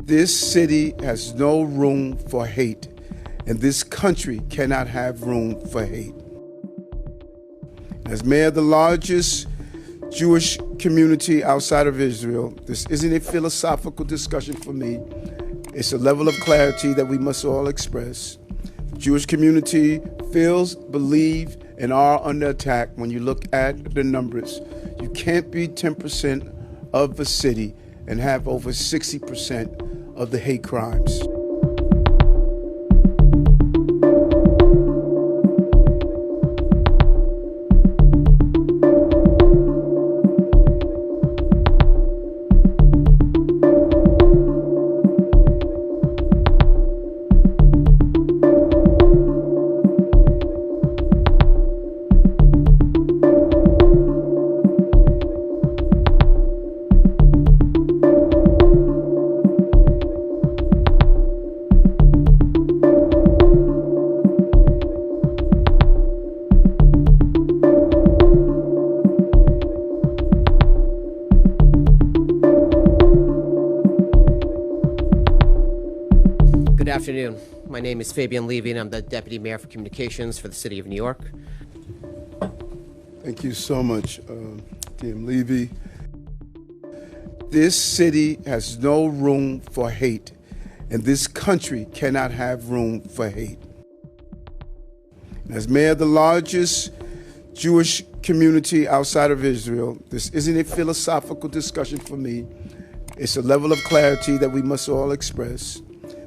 This city has no room for hate, and this country cannot have room for hate. As mayor of the largest Jewish community outside of Israel, this isn't a philosophical discussion for me. It's a level of clarity that we must all express. The Jewish community feels, believes, and are under attack when you look at the numbers. You can't be 10% of the city and have over 60% of the hate crimes. Good afternoon. My name is Fabian Levy, and I'm the Deputy Mayor for Communications for the City of New York. Thank you so much, DM Levy. This city has no room for hate, and this country cannot have room for hate. As mayor of the largest Jewish community outside of Israel, this isn't a philosophical discussion for me. It's a level of clarity that we must all express.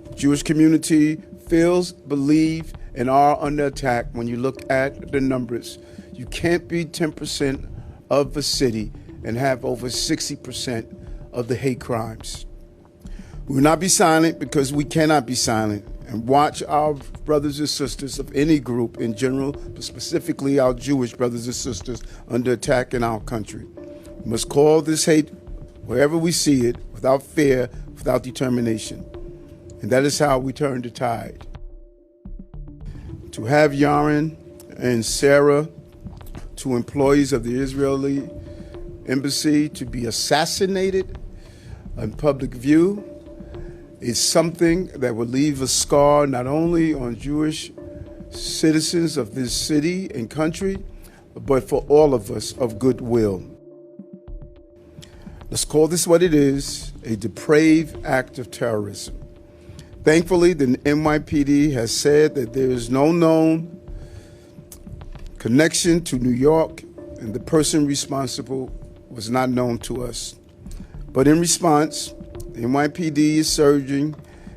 The Jewish community feels, believes, and are under attack when you look at the numbers. You can't be 10% of the city and have over 60% of the hate crimes. We will not be silent because we cannot be silent, and watch our brothers and sisters of any group in general, but specifically our Jewish brothers and sisters under attack in our country. We must call this hate wherever we see it, without fear, without determination. And that is how we turn the tide. To have Yaron and Sarah, two employees of the Israeli embassy, to be assassinated in public view is something that will leave a scar not only on Jewish citizens of this city and country, but for all of us of goodwill. Let's call this what it is, a depraved act of terrorism. Thankfully, the NYPD has said that there is no known connection to New York, and the person responsible was not known to us. But in response, the NYPD is surging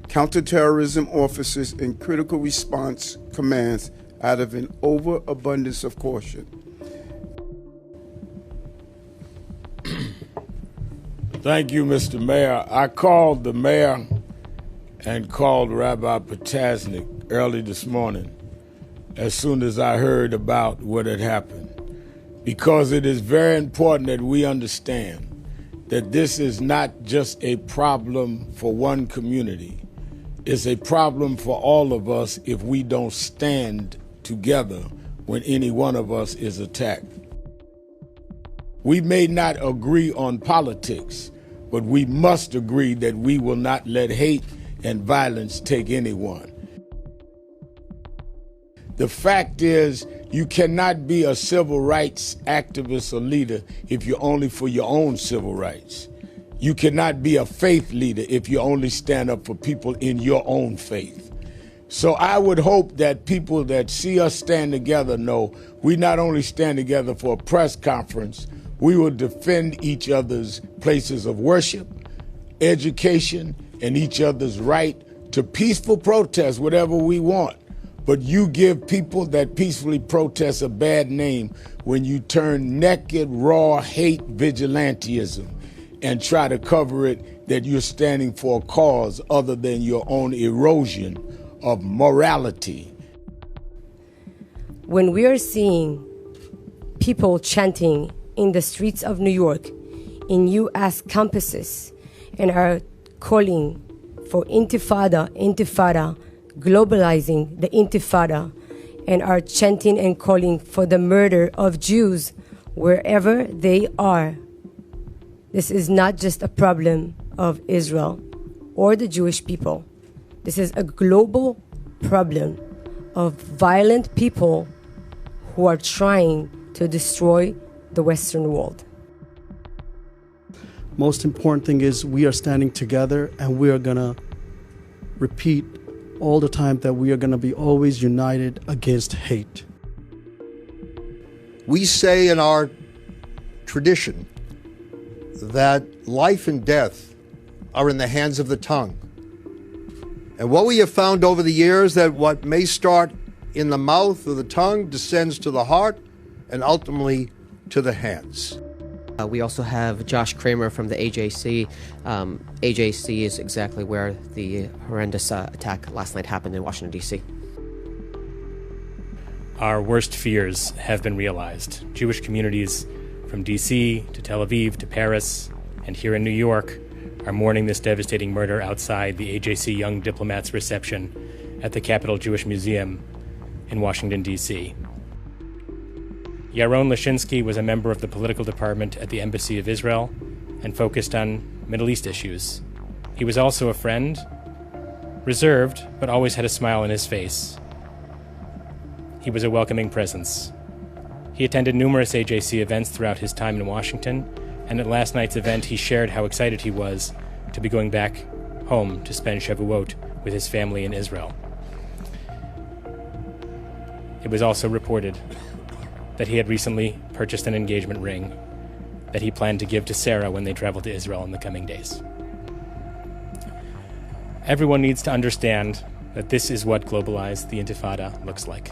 counterterrorism officers and critical response commands out of an overabundance of caution. Thank you, Mr. Mayor. I called the mayor and called Rabbi Potasnik early this morning as soon as I heard about what had happened, because it is very important that we understand that this is not just a problem for one community. It's a problem for all of us if we don't stand together when any one of us is attacked. We may not agree on politics, but we must agree that we will not let hate and violence take anyone. The fact is, you cannot be a civil rights activist or leader if you're only for your own civil rights. You cannot be a faith leader if you only stand up for people in your own faith. So I would hope that people that see us stand together know we not only stand together for a press conference, we will defend each other's places of worship, education, and each other's right to peaceful protest, whatever we want. But you give people that peacefully protest a bad name when you turn naked, raw hate vigilantism and try to cover it that you're standing for a cause other than your own erosion of morality. When we are seeing people chanting in the streets of New York, in U.S. campuses, and are calling for intifada, globalizing the intifada, and are chanting and calling for the murder of Jews wherever they are. This is not just a problem of Israel. or the Jewish people. This is a global problem of violent people who are trying to destroy the Western world. Most important thing is we are standing together, and we are going to repeat all the time that we are going to be always united against hate. We say in our tradition that life and death are in the hands of the tongue. And what we have found over the years, that what may start in the mouth or the tongue descends to the heart and ultimately to the hands. We also have Josh Kramer from the AJC. AJC is exactly where the horrendous attack last night happened in Washington, D.C. Our worst fears have been realized. Jewish communities from D.C. to Tel Aviv to Paris and here in New York are mourning this devastating murder outside the AJC Young Diplomats reception at the Capitol Jewish Museum in Washington, D.C. Yaron Lashinsky was a member of the political department at the Embassy of Israel and focused on Middle East issues. He was also a friend, reserved, but always had a smile on his face. He was a welcoming presence. He attended numerous AJC events throughout his time in Washington, and at last night's event he shared how excited he was to be going back home to spend Shavuot with his family in Israel. It was also reported that he had recently purchased an engagement ring that he planned to give to Sarah when they traveled to Israel in the coming days. Everyone needs to understand that this is what globalized the Intifada looks like.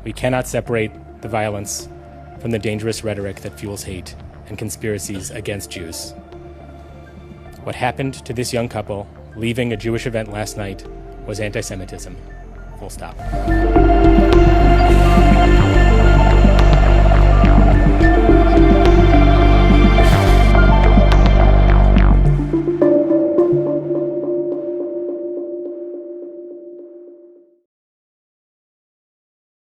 We cannot separate the violence from the dangerous rhetoric that fuels hate and conspiracies against Jews. What happened to this young couple leaving a Jewish event last night was anti-Semitism. Full stop.